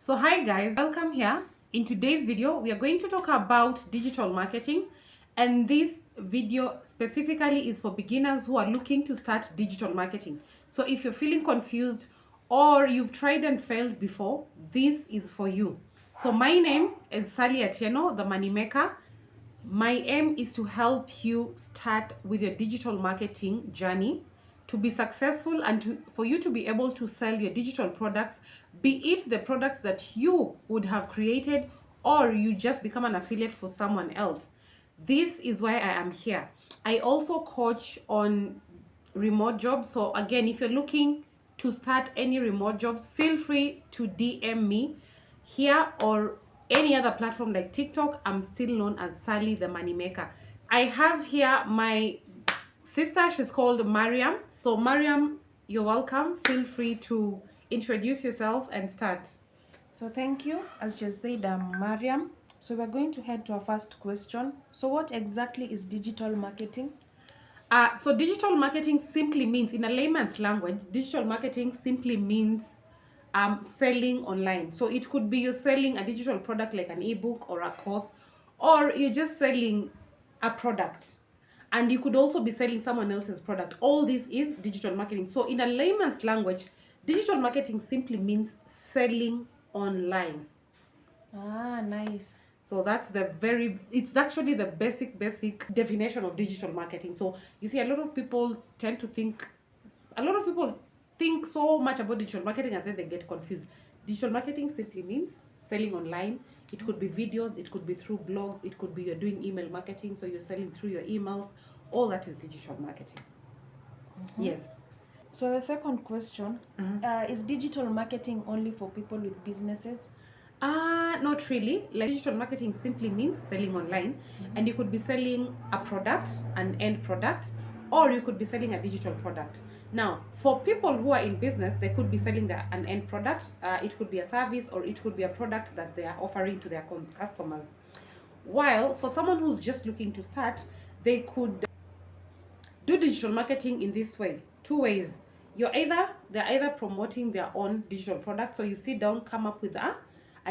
So hi guys, welcome here. In today's video, we are going to talk about digital marketing, and this video specifically is for beginners who are looking to start digital marketing. So if you're feeling confused or you've tried and failed before, this is for you. So my name is Sally Atieno, the money maker. My aim is to help you start with your digital marketing journey to be successful and for you to be able to sell your digital products, be it the products that you would have created or you just become an affiliate for someone else. This is why I am here. I also coach on remote jobs. So again, if you're looking to start any remote jobs, feel free to DM me here or any other platform like TikTok. I'm still known as Sally the Money Maker. I have here my sister. She's called Mariam. So Mariam, you're welcome. Feel free to introduce yourself and start. So thank you. As just said, I'm Mariam. So we're going to head to our first question. So what exactly is digital marketing? So digital marketing simply means, in a layman's language, digital marketing simply means selling online. So it could be you're selling a digital product like an ebook or a course, or you're just selling a product. And you could also be selling someone else's product. All this is digital marketing. So in a layman's language, digital marketing simply means selling online. Ah, nice. So that's it's actually the basic definition of digital marketing. So you see, a lot of people think so much about digital marketing and then they get confused. Digital marketing simply means selling online. It could be videos, it could be through blogs, it could be you're doing email marketing, so you're selling through your emails. All that is digital marketing. Yes. So the second question, is digital marketing only for people with businesses? Not really. Like, digital marketing simply means selling online, and you could be selling a product, an end product, or you could be selling a digital product. Now, for people who are in business, they could be selling an end product. It could be a service or it could be a product that they are offering to their customers. While for someone who's just looking to start, they could do digital marketing in this way, two ways. They're either promoting their own digital product, so you sit down, come up with a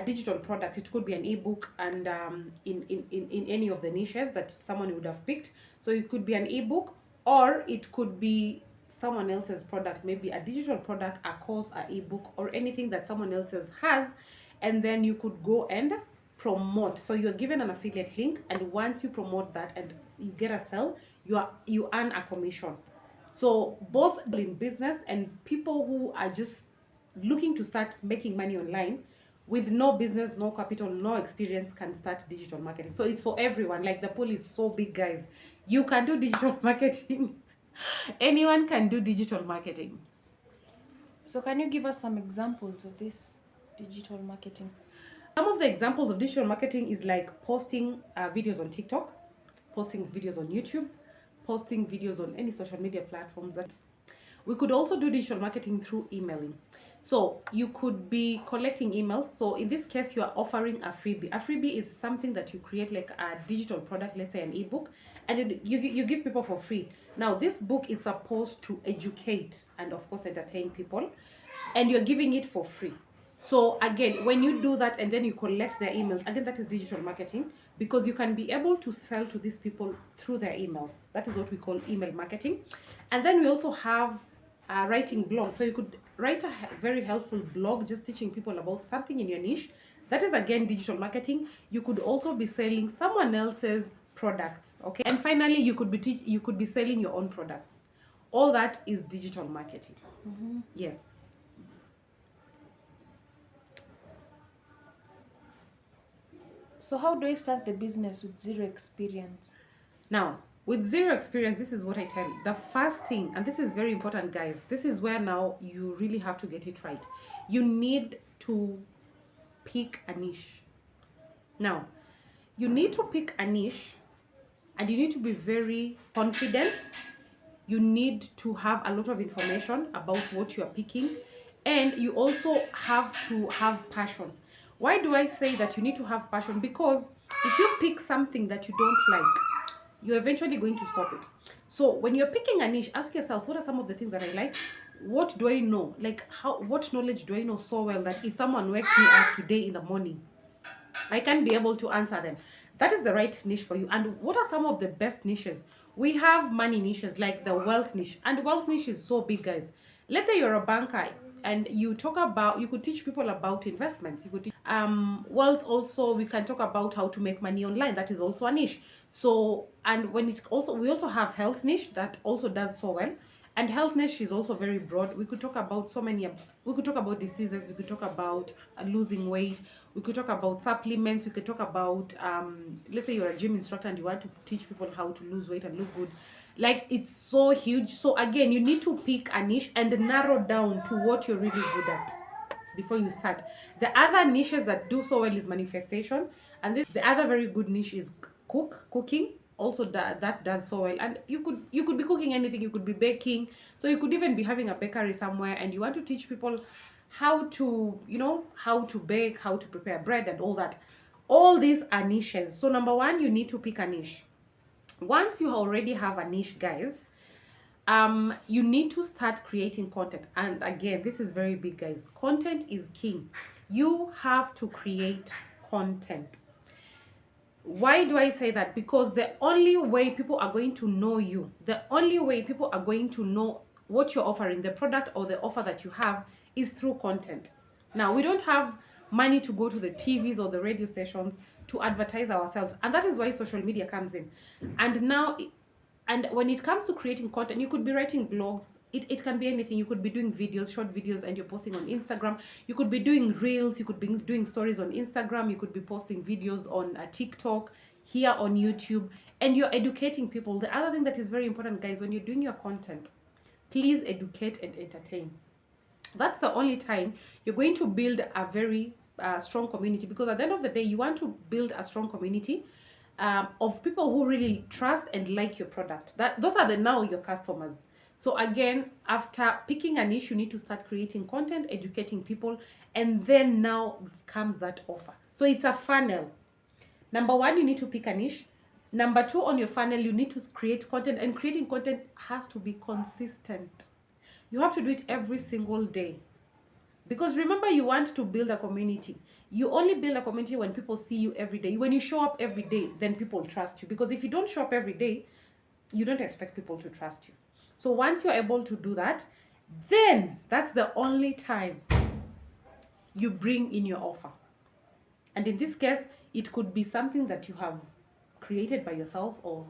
digital product. It could be an ebook, and in any of the niches that someone would have picked. So it could be an ebook, or it could be someone else's product, maybe a digital product, a course, a ebook, or anything that someone else's has, and then you could go and promote. So you're given an affiliate link, and once you promote that and you get a sell, you earn a commission. So both in business and people who are just looking to start making money online with no business, no capital, no experience can start digital marketing. So it's for everyone. Like, the pool is so big, guys. You can do digital marketing. Anyone can do digital marketing. So can you give us some examples of this digital marketing? Some of the examples of digital marketing is like posting videos on TikTok, posting videos on YouTube, posting videos on any social media platforms. We could also do digital marketing through emailing. So you could be collecting emails. So in this case, you are offering a freebie. A freebie is something that you create, like a digital product, let's say an ebook, and you give people for free. Now, this book is supposed to educate and, of course, entertain people, and you're giving it for free. So again, when you do that and then you collect their emails, again, that is digital marketing, because you can be able to sell to these people through their emails. That is what we call email marketing. And then we also have writing blogs. So you could write a very helpful blog just teaching people about something in your niche. That is, again, digital marketing. You could also be selling someone else's products. Okay. And finally, you could be selling your own products. All that is digital marketing. Yes. So how do I start the business with zero experience? Now, with zero experience, this is what I tell you. The first thing, and this is very important, guys, this is where now you really have to get it right. You need to pick a niche. Now, you need to pick a niche, and you need to be very confident. You need to have a lot of information about what you are picking, and you also have to have passion. Why do I say that you need to have passion? Because if you pick something that you don't like, you're eventually going to stop it. So when you're picking a niche, ask yourself, what are some of the things that I like? what do I know? Like, what knowledge do I know so well that if someone wakes me up today in the morning, I can be able to answer them? That is the right niche for you. And what are some of the best niches? We have money niches like the wealth niche, and wealth niche is so big, guys. Let's say you're a banker and you could teach people about investments. You could teach wealth. Also, we can talk about how to make money online. That is also a niche. So, and when it's also, we also have health niche that also does so well. And health niche is also very broad. We could talk about so many. We could talk about diseases. We could talk about losing weight. We could talk about supplements. We could talk about let's say you're a gym instructor and you want to teach people how to lose weight and look good. Like, it's so huge. So again, you need to pick a niche and narrow down to what you're really good at before you start. The other niches that do so well is manifestation, and the other very good niche is cooking. Also, that does so well. And you could be cooking anything. You could be baking. So you could even be having a bakery somewhere, and you want to teach people how to how to bake, how to prepare bread, and all that. All these are niches. So number one, you need to pick a niche. Once you already have a niche, guys, you need to start creating content. And again, this is very big, guys. Content is king. You have to create content. Why do I say that? Because the only way people are going to know you, the only way people are going to know what you're offering, the product or the offer that you have, is through content. Now, we don't have money to go to the TVs or the radio stations to advertise ourselves, and that is why social media comes in. And now, and when it comes to creating content, you could be writing blogs. It can be anything. You could be doing videos, short videos, and you're posting on Instagram. You could be doing reels. You could be doing stories on Instagram. You could be posting videos on TikTok, here on YouTube, and you're educating people. The other thing that is very important, guys, when you're doing your content, please educate and entertain. That's the only time you're going to build a very strong community, because at the end of the day, you want to build a strong community of people who really trust and like your product. Those are now your customers. So again, after picking a niche, you need to start creating content, educating people, and then now comes that offer. So it's a funnel. Number one, you need to pick a niche. Number two, on your funnel, you need to create content, and creating content has to be consistent. You have to do it every single day. Because remember, you want to build a community. You only build a community when people see you every day. When you show up every day, then people trust you. Because if you don't show up every day, you don't expect people to trust you. So once you're able to do that, then that's the only time you bring in your offer. And in this case, it could be something that you have created by yourself, or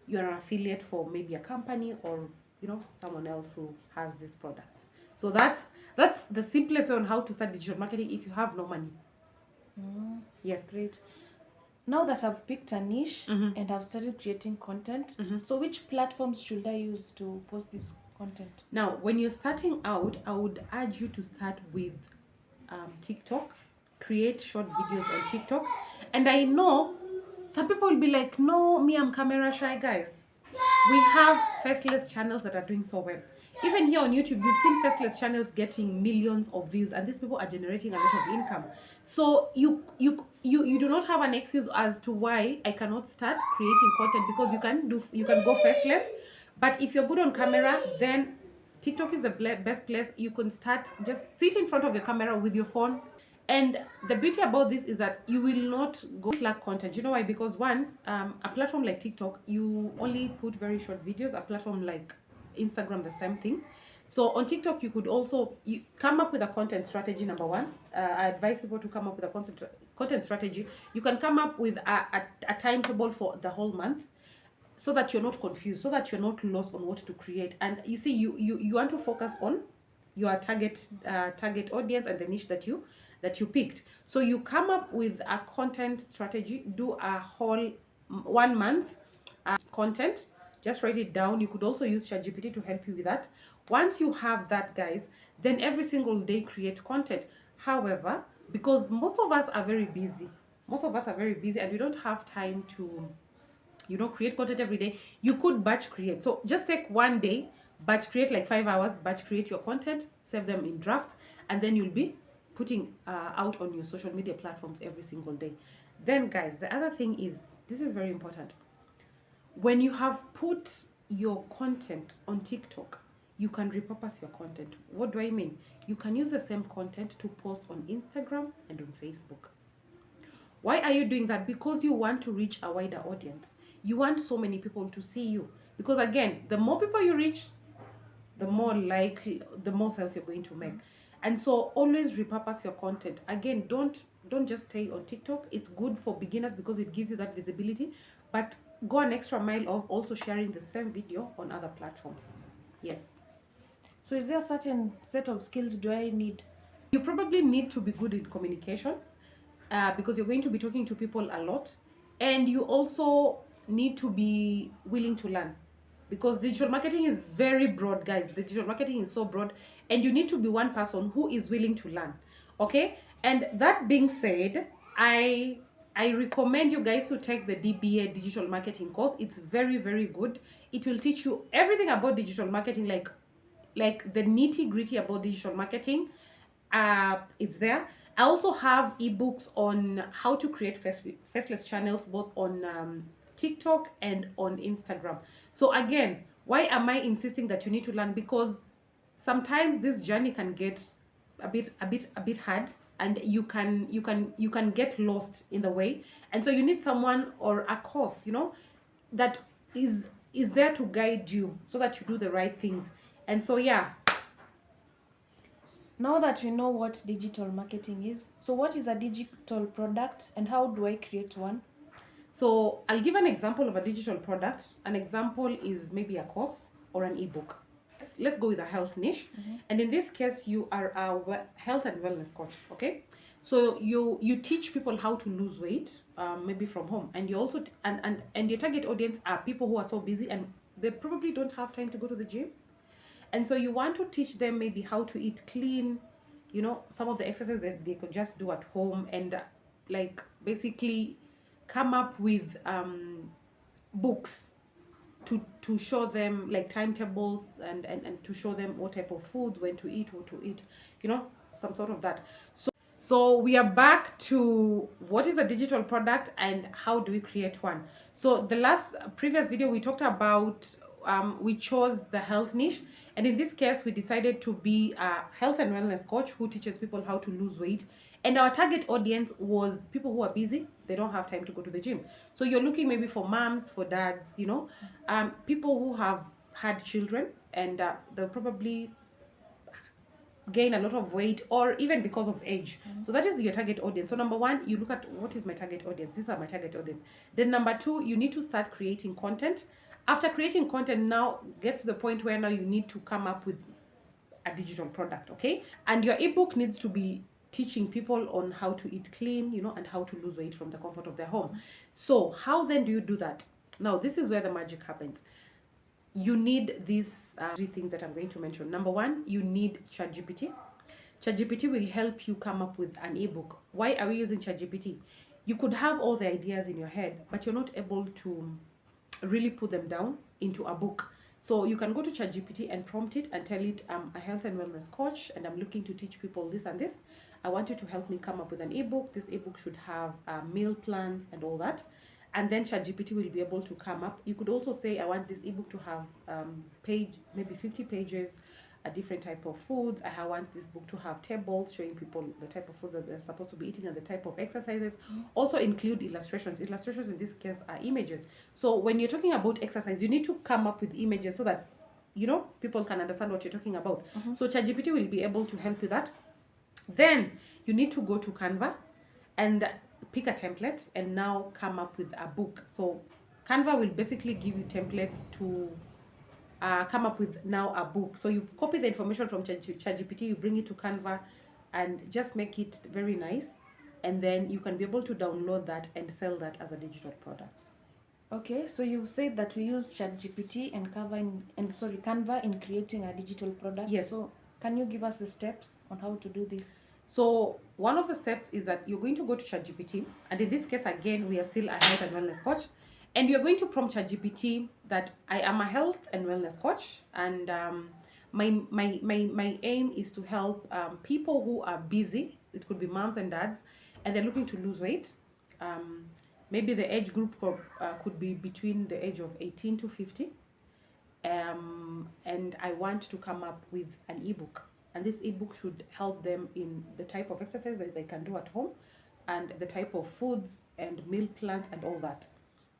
you're an affiliate for maybe a company, or someone else who has these products. So that's the simplest way on how to start digital marketing if you have no money. Yes. Great. Now that I've picked a niche and I've started creating content, so which platforms should I use to post this content? Now, when you're starting out, I would urge you to start with TikTok. Create short videos on TikTok. And I know some people will be like, no, me, I'm camera shy, guys. We have faceless channels that are doing so well. Even here on YouTube, you've seen faceless channels getting millions of views, and these people are generating a lot of income. So you do not have an excuse as to why I cannot start creating content, because you can go faceless. But if you're good on camera, then TikTok is the best place. You can start, just sit in front of your camera with your phone. And the beauty about this is that you will not go lack content. You know why? Because one, a platform like TikTok, you only put very short videos. A platform like Instagram, the same thing. So on TikTok, you could also come up with a content strategy. Number one, I advise people to come up with a content strategy. You can come up with a timetable for the whole month, so that you're not confused, so that you're not lost on what to create. And you see, you want to focus on your target audience and the niche that you picked. So you come up with a content strategy, do a whole 1 month content. Just write it down. You could also use ChatGPT to help you with that. Once you have that, guys, then every single day create content. However, because most of us are very busy, and we don't have time to create content every day, you could batch create. So just take one day, batch create, like 5 hours, batch create your content, save them in draft, and then you'll be putting out on your social media platforms every single day. Then, guys, the other thing is, this is very important. When you have put your content on TikTok, you can repurpose your content. What do I mean? You can use the same content to post on Instagram and on Facebook. Why are you doing that? Because you want to reach a wider audience. You want so many people to see you. Because again, the more people you reach, the more likely, the more sales you're going to make. And so always repurpose your content. Again, don't just stay on TikTok. It's good for beginners because it gives you that visibility, but go an extra mile of also sharing the same video on other platforms. Yes. So is there a certain set of skills do I need? You probably need to be good in communication, because you're going to be talking to people a lot, and you also need to be willing to learn, because digital marketing is very broad, guys. Digital marketing is so broad, and you need to be one person who is willing to learn. Okay. And that being said, I recommend you guys to take the DBA digital marketing course. It's very, very good. It will teach you everything about digital marketing, like the nitty gritty about digital marketing. It's there. I also have ebooks on how to create faceless channels, both on TikTok and on Instagram. So again, why am I insisting that you need to learn? Because sometimes this journey can get a bit hard, and you can get lost in the way. And so you need someone or a course, that is there to guide you so that you do the right things. And so yeah. Now that we know what digital marketing is, so what is a digital product and how do I create one? So I'll give an example of a digital product. An example is maybe a course or an ebook. Let's go with a health niche. And in this case, you are a health and wellness coach. Okay. So you teach people how to lose weight, maybe from home, and you also and your target audience are people who are so busy and they probably don't have time to go to the gym. And so you want to teach them maybe how to eat clean, some of the exercises that they could just do at home, and like basically come up with books to show them, like timetables, and to show them what type of food, when to eat, what to eat, some sort of that. So we are back to what is a digital product and how do we create one. So the last previous video we talked about, we chose the health niche, and in this case we decided to be a health and wellness coach who teaches people how to lose weight. And our target audience was people who are busy, they don't have time to go to the gym. So you're looking maybe for moms, for dads, people who have had children, and they'll probably gain a lot of weight, or even because of age. So that is your target audience. So number one, you look at what is my target audience. These are my target audience. Then number two, you need to start creating content. After creating content, now get to the point where now you need to come up with a digital product. Okay. And your ebook needs to be teaching people on how to eat clean, and how to lose weight from the comfort of their home. So how then do you do that? Now this is where the magic happens. You need these three things that I'm going to mention. Number one, you need ChatGPT. ChatGPT will help you come up with an ebook. Why are we using ChatGPT? You could have all the ideas in your head, but you're not able to really put them down into a book. So you can go to ChatGPT and prompt it and tell it, I'm a health and wellness coach and I'm looking to teach people this and this. I want you to help me come up with an ebook. This ebook should have meal plans and all that. And then ChatGPT will be able to come up. You could also say, I want this ebook to have maybe 50 pages, a different type of foods. I want this book to have tables showing people the type of foods that they're supposed to be eating and the type of exercises. Also include illustrations. Illustrations in this case are images. So when you're talking about exercise, you need to come up with images so that people can understand what you're talking about. So ChatGPT will be able to help you that. Then you need to go to Canva and pick a template and now come up with a book. So Canva will basically give you templates to come up with now a book. So you copy the information from ChatGPT, you bring it to Canva and just make it very nice, and then you can be able to download that and sell that as a digital product. Okay, so you said that we use ChatGPT and Canva in creating a digital product. Yes. So can you give us the steps on how to do this? So one of the steps is that you're going to go to ChatGPT, and in this case again we are still a health and wellness coach, and you're going to prompt ChatGPT that I am a health and wellness coach, and my aim is to help people who are busy. It could be moms and dads, and they're looking to lose weight. Maybe the age group could be between the age of 18 to 50. and I want to come up with an ebook, and this ebook should help them in the type of exercise that they can do at home, and the type of foods and meal plans and all that.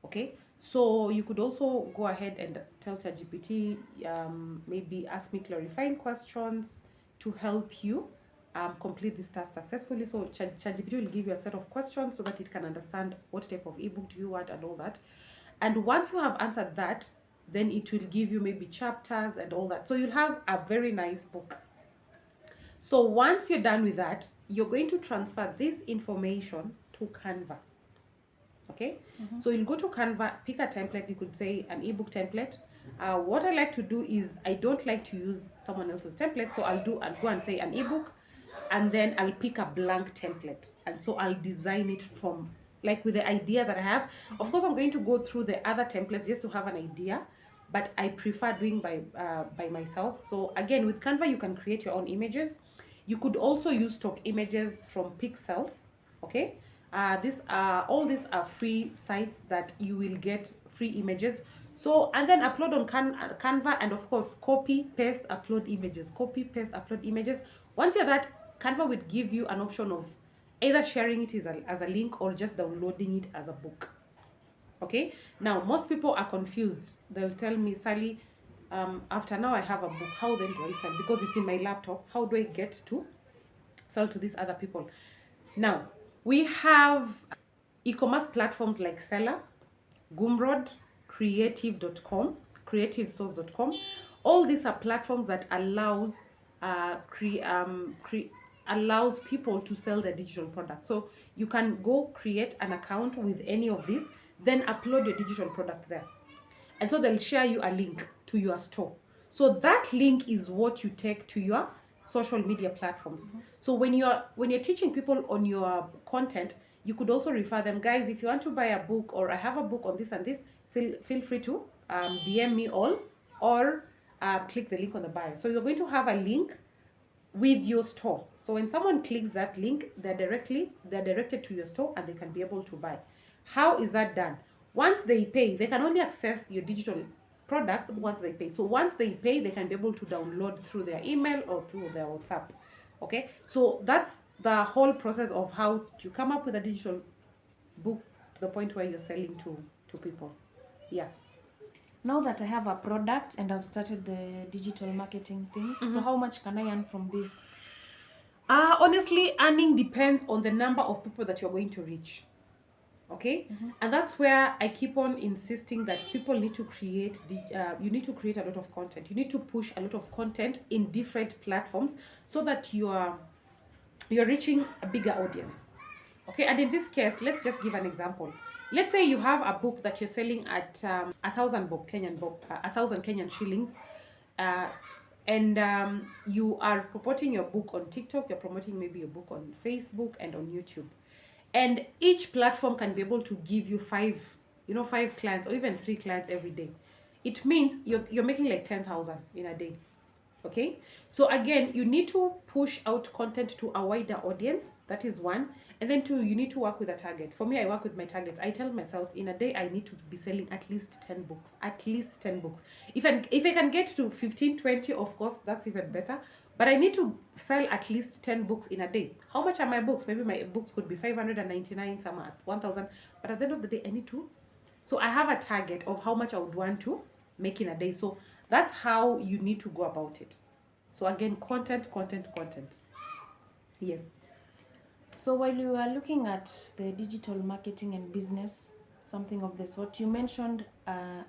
Okay, so you could also go ahead and tell ChatGPT, maybe ask me clarifying questions to help you complete this task successfully. So ChatGPT will give you a set of questions so that it can understand what type of ebook do you want and all that. And once you have answered that, then it will give you maybe chapters and all that. So you'll have a very nice book. So once you're done with that, you're going to transfer this information to Canva. Okay, so you'll go to Canva, pick a template. You could say an ebook template. What I like to do is I don't like to use someone else's template, so I'll go and say an ebook, and then I'll pick a blank template, and so I'll design it from like with the idea that I have. Of course, I'm going to go through the other templates just to have an idea, but I prefer doing by myself. So again, with Canva, you can create your own images. You could also use stock images from Pixels. Okay, all these are free sites that you will get free images. So and then upload on Canva, and of course copy paste upload images, copy paste upload images. Once you're that, Canva would give you an option of either sharing it as a link or just downloading it as a book. Okay, now most people are confused. They'll tell me, Sally, after now I have a book, how then do I sell? Because it's in my laptop, how do I get to sell to these other people? Now we have e-commerce platforms like Seller, Gumroad, creativesource.com. All these are platforms that allows people to sell their digital product. So you can go create an account with any of these, then upload your digital product there. And so they'll share you a link to your store. So that link is what you take to your social media platforms. So when you're teaching people on your content, you could also refer them, guys, if you want to buy a book, or I have a book on this and this, feel free to DM me all, or click the link on the bio. So you're going to have a link with your store. So when someone clicks that link, they're directed to your store and they can be able to buy. How is that done? Once they pay, they can only access your digital products once they pay. So once they pay, they can be able to download through their email or through their WhatsApp. Okay, so that's the whole process of how to come up with a digital book to the point where you're selling to people. Yeah. Now that I have a product and I've started the digital marketing thing, so how much can I earn from this? Honestly, earning depends on the number of people that you're going to reach. Okay, and that's where I keep on insisting that people need to create you need to create a lot of content. You need to push a lot of content in different platforms so that you're reaching a bigger audience. Okay, and in this case, let's just give an example. Let's say you have a book that you're selling at 1,000 Kenyan shillings, and you are promoting your book on TikTok. You're promoting maybe your book on Facebook and on YouTube. And each platform can be able to give you five clients or even 3 clients every day. It means you're making like 10,000 in a day. Okay, so again, you need to push out content to a wider audience. That is one. And then 2, you need to work with a target. For me, I work with my targets. I tell myself in a day I need to be selling at least 10 books. At least 10 books. If I can get to 15, 20, of course, that's even better. But I need to sell at least 10 books in a day. How much are my books? Maybe my books could be 599, some at 1,000. But at the end of the day, I need to. So I have a target of how much I would want to make in a day. So that's how you need to go about it. So again, content. Yes. So while you are looking at the digital marketing and business, something of the sort, you mentioned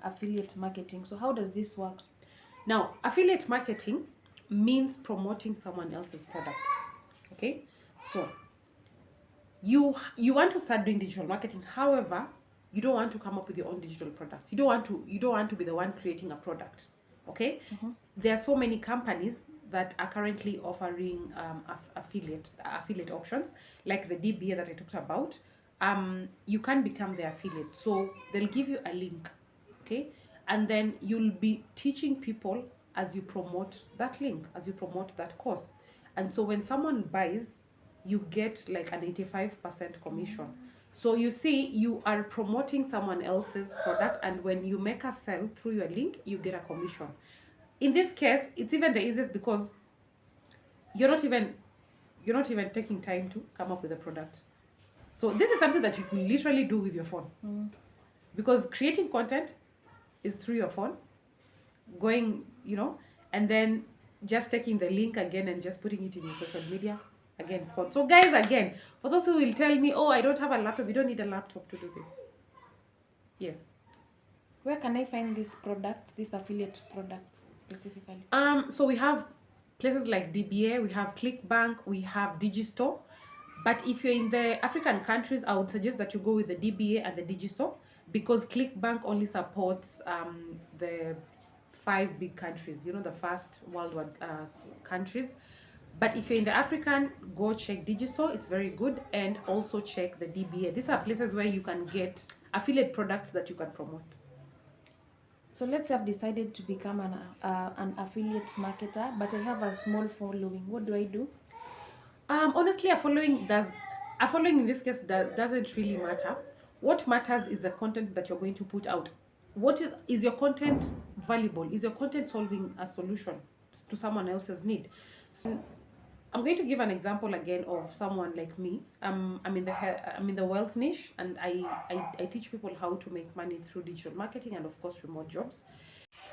affiliate marketing. So how does this work? Now, affiliate marketing means promoting someone else's product. Okay, so you want to start doing digital marketing. However, you don't want to come up with your own digital products. You don't want to be the one creating a product. Okay, there are so many companies that are currently offering affiliate options, like the DBA that I talked about. You can become their affiliate. So they'll give you a link, okay, and then you'll be teaching people as you promote that link, as you promote that course. And so when someone buys, you get like an 85% commission. So you see, you are promoting someone else's product, and when you make a sell through your link, you get a commission. In this case, it's even the easiest because you're not even taking time to come up with a product. So this is something that you can literally do with your phone. Because creating content is through your phone, going, and then just taking the link again and just putting it in your social media. Again, it's fun. So guys, again, for those who will tell me, oh, I don't have a laptop, you don't need a laptop to do this. Yes. Where can I find these products, these affiliate products specifically? So we have places like DBA, we have ClickBank, we have Digistore. But if you're in the African countries, I would suggest that you go with the DBA and the Digistore, because ClickBank only supports the 5 big countries, the first worldwide countries. But if you're in the African, go check Digistore, it's very good, and also check the DBA. These are places where you can get affiliate products that you can promote. So let's say I've decided to become an affiliate marketer, but I have a small following. What do I do? Honestly, a following in this case doesn't really matter. What matters is the content that you're going to put out. What is your content valuable? Is your content solving a solution to someone else's need? So I'm going to give an example again of someone like me. I'm in the wealth niche, and I teach people how to make money through digital marketing and of course remote jobs.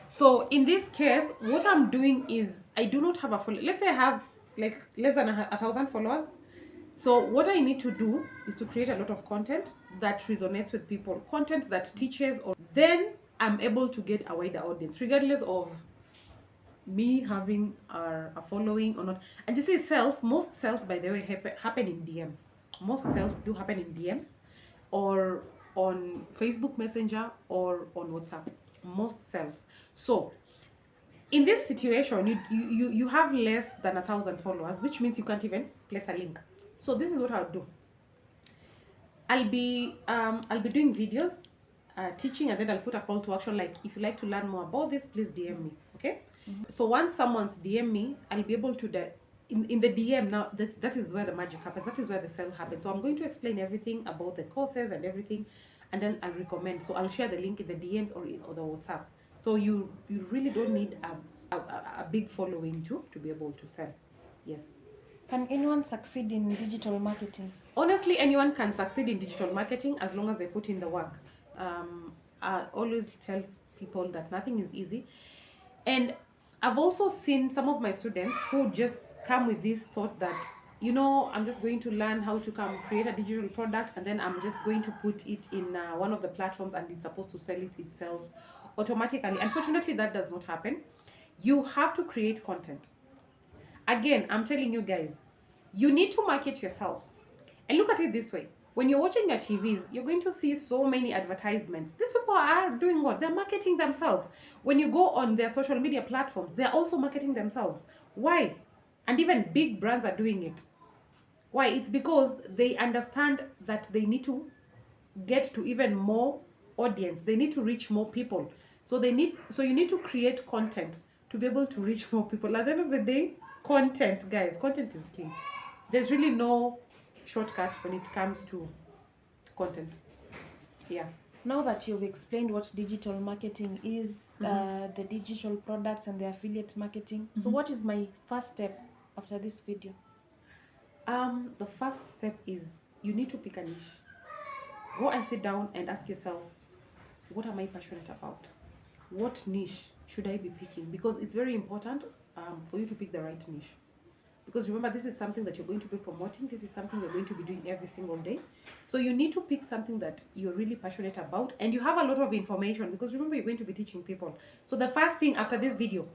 So in this case, what I'm doing is, I do not have a follow. Let's say I have like less than 1,000 followers. So what I need to do is to create a lot of content that resonates with people, content that teaches, or then I'm able to get a wider audience, regardless of me having a following or not. And you see, most sales, by the way, happen in DMs. Most sales do happen in DMs, or on Facebook Messenger, or on WhatsApp. Most sales. So in this situation, you have less than 1,000 followers, which means you can't even place a link. So this is what I'll do. I'll be doing videos, teaching, and then I'll put a call to action, like, if you like to learn more about this, please DM me. Okay. So once someone's DM me, I'll be able to in the DM now. That is where the magic happens. That is where the sale happens. So I'm going to explain everything about the courses and everything, and then I'll recommend. So I'll share the link in the DMs or the WhatsApp. So you really don't need a big following to be able to sell. Yes. Can anyone succeed in digital marketing? Honestly, anyone can succeed in digital marketing as long as they put in the work. I always tell people that nothing is easy. And I've also seen some of my students who just come with this thought that, I'm just going to learn how to create a digital product, and then I'm just going to put it in one of the platforms, and it's supposed to sell it itself automatically. Unfortunately, that does not happen. You have to create content. Again, I'm telling you guys, you need to market yourself. And look at it this way. When you're watching your TVs, you're going to see so many advertisements. These people are doing what? They're marketing themselves. When you go on their social media platforms, they're also marketing themselves. Why? And even big brands are doing it. Why? It's because they understand that they need to get to even more audience. They need to reach more people. So you need to create content to be able to reach more people. At the end of the day, content, guys, content is key. There's really no shortcut when it comes to content. Yeah. Now that you've explained what digital marketing is, the digital products and the affiliate marketing, so what is my first step after this video? The first step is, you need to pick a niche. Go and sit down and ask yourself, what am I passionate about? What niche should I be picking? Because it's very important for you to pick the right niche. Because remember, this is something that you're going to be promoting. This is something you're going to be doing every single day. So you need to pick something that you're really passionate about, and you have a lot of information, because remember, you're going to be teaching people. So the first thing after this video,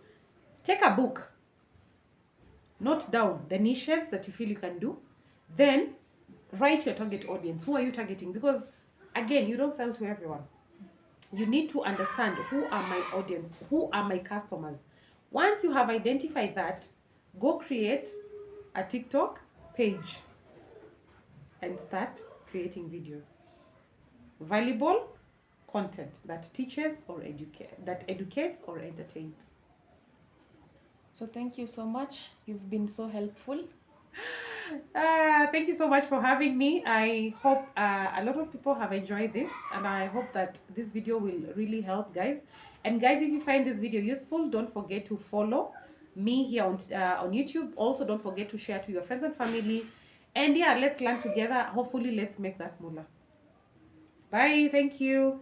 take a book, note down the niches that you feel you can do, then write your target audience. Who are you targeting? Because again, you don't sell to everyone. You need to understand, who are my audience, who are my customers. Once you have identified that, go create a TikTok page and start creating videos. Valuable content that teaches or educates or entertains. So thank you so much. You've been so helpful. Thank you so much for having me. I hope a lot of people have enjoyed this, and I hope that this video will really help, guys. And guys, if you find this video useful, don't forget to follow me here on YouTube. Also, don't forget to share to your friends and family. And yeah, let's learn together. Hopefully, let's make that moolah. Bye. Thank you.